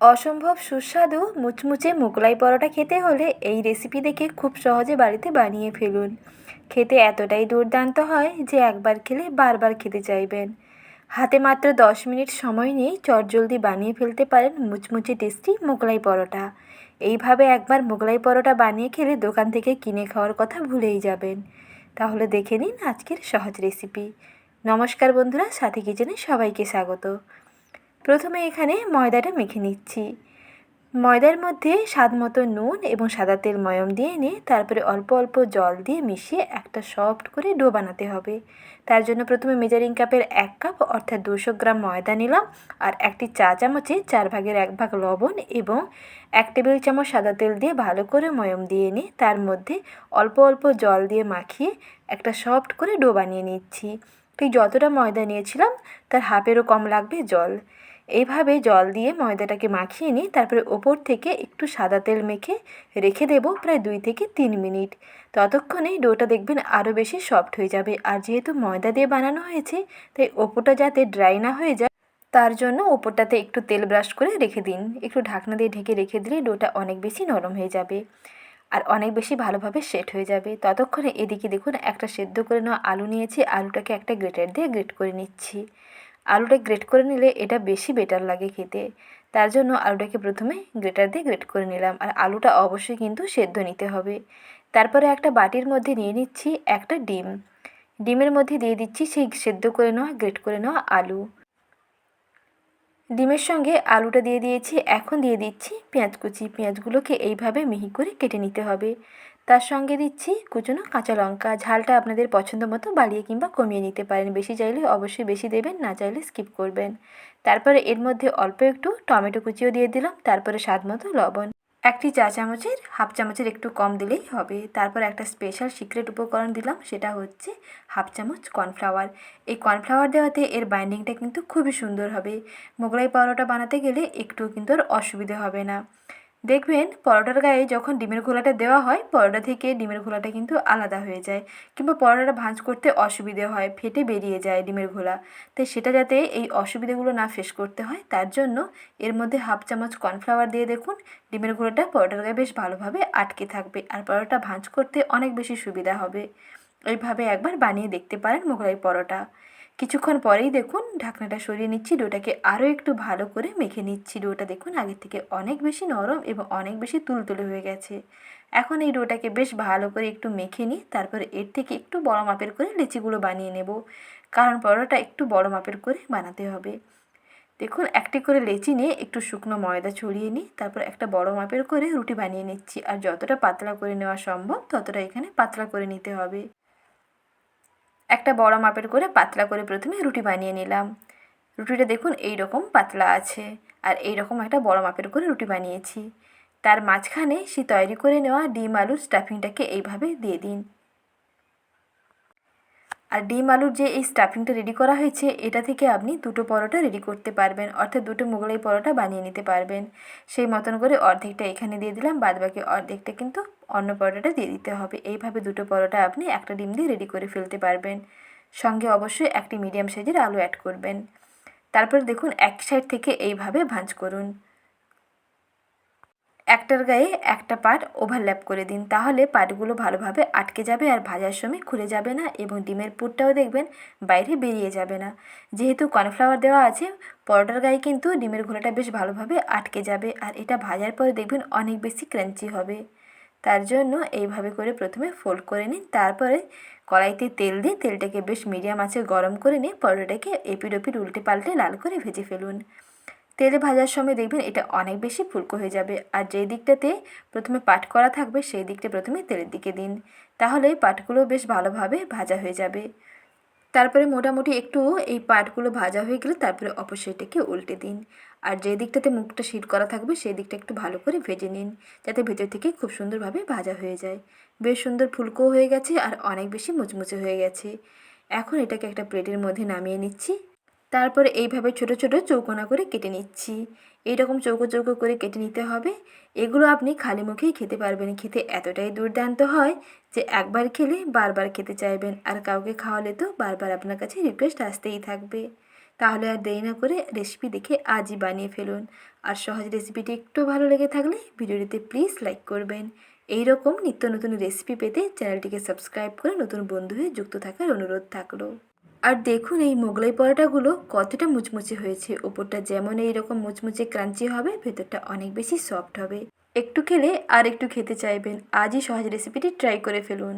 অসম্ভব সুস্বাদু মুচমুচে মোগলাই পরোটা খেতে হলে এই রেসিপি দেখে খুব সহজে বাড়িতে বানিয়ে ফেলুন। খেতে এতটাই দুর্দান্ত হয় যে একবার খেলে বারবার খেতে চাইবেন। হাতে মাত্র 10 মিনিট সময় নিয়ে চটজলদি বানিয়ে ফেলতে পারেন মুচমুচে টেস্টি মোগলাই পরোটা। এইভাবে একবার মোগলাই পরোটা বানিয়ে খেলে দোকান থেকে কিনে খাওয়ার কথা ভুলেই যাবেন। তাহলে দেখে নিন আজকের সহজ রেসিপি। নমস্কার বন্ধুরা, সাথী কিচেনে সবাইকে স্বাগত। প্রথমে এখানে ময়দাটা মেখে নিচ্ছি। ময়দার মধ্যে স্বাদ মতো নুন এবং সাদা তেল ময়ম দিয়ে নিয়ে তারপরে অল্প অল্প জল দিয়ে মিশিয়ে একটা সফট করে ডো বানাতে হবে। তার জন্য প্রথমে মেজারিং কাপের 1 কাপ অর্থাৎ 200 গ্রাম ময়দা নিলাম, আর একটি চা চামচে 4 ভাগের 1 ভাগ লবণ এবং 1 টেবিল চামচ সাদা তেল দিয়ে ভালো করে ময়ম দিয়ে নিয়ে তার মধ্যে অল্প অল্প জল দিয়ে মাখিয়ে একটা সফট করে ডো বানিয়ে নিচ্ছি। ঠিক যতটা ময়দা নিয়েছিলাম তার হাফেরও কম লাগবে জল। এইভাবে জল দিয়ে ময়দাটাকে মাখিয়ে নিই, তারপরে ওপর থেকে একটু সাদা তেল মেখে রেখে দেব প্রায় 2 থেকে 3 মিনিট। ততক্ষণে ডোটা দেখবেন আরও বেশি সফট হয়ে যাবে। আর যেহেতু ময়দা দিয়ে বানানো হয়েছে তাই ওপরটা যাতে ড্রাই না হয়ে যায় তার জন্য ওপরটাতে একটু তেল ব্রাশ করে রেখে দিন। একটু ঢাকনা দিয়ে ঢেকে রেখে দিলে ডোটা অনেক বেশি নরম হয়ে যাবে আর অনেক বেশি ভালোভাবে সেট হয়ে যাবে। ততক্ষণে এদিকে দেখুন একটা সেদ্ধ করে নেওয়া আলু নিয়েছি, আলুটাকে একটা গ্রেটার দিয়ে গ্রেট করে নিচ্ছি। আলুটা গ্রেট করে নিলে এটা বেশি বেটার লাগে খেতে, তার জন্য আলুটাকে প্রথমে গ্রেটার দিয়ে গ্রেট করে নিলাম। আর আলুটা অবশ্যই কিন্তু সেদ্ধ নিতে হবে। তারপরে একটা বাটির মধ্যে নিয়ে নিচ্ছি একটা ডিম। ডিমের মধ্যে দিয়ে দিচ্ছি সেই সেদ্ধ করে নেওয়া গ্রেট করে নেওয়া আলু। ডিমের সঙ্গে আলুটা দিয়ে দিয়েছি। এখন দিয়ে দিচ্ছি পেঁয়াজ কুচি। পেঁয়াজগুলোকে এইভাবে মিহি করে কেটে নিতে হবে। তার সঙ্গে দিচ্ছি কুচনো কাঁচা লঙ্কা। ঝালটা আপনাদের পছন্দ মতো বাড়িয়ে কিংবা কমিয়ে নিতে পারেন। বেশি চাইলে অবশ্যই বেশি দেবেন, না চাইলে স্কিপ করবেন। তারপরে এর মধ্যে অল্প একটু টমেটো কুচিও দিয়ে দিলাম। তারপরে স্বাদ মতো লবণ। একটি চা চামচের হাফ চামচের একটু কম দিলেই হবে। তারপর একটা স্পেশাল সিক্রেট উপকরণ দিলাম, সেটা হচ্ছে হাফ চামচ কর্নফ্লাওয়ার। এই কর্নফ্লাওয়ার দেওয়াতে এর বাইন্ডিংটা কিন্তু খুবই সুন্দর হবে। মোগলাই পরোটা বানাতে গেলে একটুও কিন্তু আর অসুবিধে হবে না। দেখবেন পরোটার গায়ে যখন ডিমের ঘোলাটা দেওয়া হয়, পরোটা থেকে ডিমের ঘোলাটা কিন্তু আলাদা হয়ে যায়, কিংবা পরোটাটা ভাঁজ করতে অসুবিধে হয়, ফেটে বেরিয়ে যায় ডিমের ঘোলা। তাই সেটা যাতে এই অসুবিধাগুলো না ফেস করতে হয় তার জন্য এর মধ্যে হাফ চামচ কর্নফ্লাওয়ার দিয়ে দেখুন ডিমের ঘোলাটা পরোটার গায়ে বেশ ভালোভাবে আটকে থাকবে আর পরোটা ভাঁজ করতে অনেক বেশি সুবিধা হবে। এইভাবে একবার বানিয়ে দেখতে পারেন মোগলাই পরোটা। কিছুক্ষণ পরেই দেখুন ঢাকনাটা সরিয়ে নিচ্ছি, ডোটাকে আরও একটু ভালো করে মেখে নিচ্ছি। ডোটা দেখুন আগের থেকে অনেক বেশি নরম এবং অনেক বেশি তুলতুলে হয়ে গেছে। এখন এই ডোটাকে বেশ ভালো করে একটু মেখে নিই, তারপরে এর থেকে একটু বড় মাপের করে লেচিগুলো বানিয়ে নেব, কারণ পরোটা একটু বড় মাপের করে বানাতে হবে। দেখুন একটি করে লেচি নিয়ে একটু শুকনো ময়দা ছড়িয়ে নিই, তারপর একটা বড় মাপের করে রুটি বানিয়ে নিচ্ছি। আর যতটা পাতলা করে নেওয়া সম্ভব ততটা এখানে পাতলা করে নিতে হবে। একটা বড় মাপের করে পাতলা করে প্রথমে রুটি বানিয়ে নিলাম। রুটিটা দেখুন এই রকম পাতলা আছে, আর এই রকম একটা বড় মাপের করে রুটি বানিয়েছি। তার মাঝখানে সেই তৈরি করে নেওয়া ডিম আলুর স্টাফিংটাকে এইভাবে দিয়ে দিন। আর ডিম আলুর যে এই স্টাফিংটা রেডি করা হয়েছে এটা থেকে আপনি 2টো পরোটা রেডি করতে পারবেন, অর্থাৎ 2টো মোগলাই পরোটা বানিয়ে নিতে পারবেন। সেই মতন করে অর্ধেকটা এখানে দিয়ে দিলাম, বাদবাকি অর্ধেকটা কিন্তু অন্য পরোটাটা দিয়ে দিতে হবে। এইভাবে 2টো পরোটা আপনি একটা ডিম দিয়ে রেডি করে ফেলতে পারবেন। সঙ্গে অবশ্যই একটি মিডিয়াম সাইজের আলু অ্যাড করবেন। তারপর দেখুন এক সাইড থেকে এইভাবে ভাঁজ করুন। একটার গায়ে একটা পার্ট ওভারল্যাপ করে দিন, তাহলে পার্টগুলো ভালোভাবে আটকে যাবে আর ভাজার সময় খুলে যাবে না এবং ডিমের পুরটাও দেখবেন বাইরে বেরিয়ে যাবে না। যেহেতু কর্নফ্লাওয়ার দেওয়া আছে পরোটার গায়ে কিন্তু ডিমের ঘোলাটা বেশ ভালোভাবে আটকে যাবে আর এটা ভাজার পরে দেখবেন অনেক বেশি ক্রাঞ্চি হবে। তার জন্য এইভাবে করে প্রথমে ফোল্ড করে নিন, তারপরে কড়াইতে তেল দিয়ে তেলটাকে বেশ মিডিয়াম আঁচে গরম করে নিয়ে পরোটাকে এপিট ওপিট উল্টে পাল্টে লাল করে ভেজে ফেলুন। তেলে ভাজার সময় দেখবেন এটা অনেক বেশি ফুলকো হয়ে যাবে, আর যেই দিকটাতে প্রথমে পাট করা থাকবে সেই দিকটা প্রথমে তেলের দিকে দিন, তাহলে পাটগুলো বেশ ভালোভাবে ভাজা হয়ে যাবে। তারপরে মোটামুটি একটু এই পাটগুলো ভাজা হয়ে গেলে তারপরে অপর সাইডটাকে উল্টে দিন, আর যে দিকটাতে মুখটা শীট করা থাকবে সেই দিকটা একটু ভালো করে ভেজে নিন, যাতে ভেতর থেকে খুব সুন্দরভাবে ভাজা হয়ে যায়। বেশ সুন্দর ফুলকো হয়ে গেছে আর অনেক বেশি মুচমুচে হয়ে গেছে। এখন এটাকে একটা প্লেটের মধ্যে নামিয়ে নিচ্ছি। তারপরে এইভাবে ছোট ছোট চৌকোনা করে কেটে নিচ্ছি। এইরকম চৌকো চৌকো করে কেটে নিতে হবে। এগুলো আপনি খালি মুখেই খেতে পারবেন। খেতে এতটাই দুর্দান্ত হয় যে একবার খেলে বারবার খেতে চাইবেন, আর কাউকে খাওয়ালে তো বারবার আপনার কাছে রিকোয়েস্ট আসতেই থাকবে। তাহলে আর দেরি না করে রেসিপি দেখে আজই বানিয়ে ফেলুন। আর সহজ রেসিপিটি একটু ভালো লেগে থাকলে ভিডিওটিতে প্লিজ লাইক করবেন। এই রকম নিত্য নতুন রেসিপি পেতে চ্যানেলটিকে সাবস্ক্রাইব করে নতুন বন্ধু হয়ে যুক্ত থাকার অনুরোধ থাকলো। আর দেখুন এই মোগলাই পরোটাগুলো কতটা মুচমুচে হয়েছে। ওপরটা যেমন এইরকম মুচমুচে ক্রাঞ্চি হবে, ভেতরটা অনেক বেশি সফট হবে। একটু খেলে আর একটু খেতে চাইবেন। আজই সহজ রেসিপিটি ট্রাই করে ফেলুন।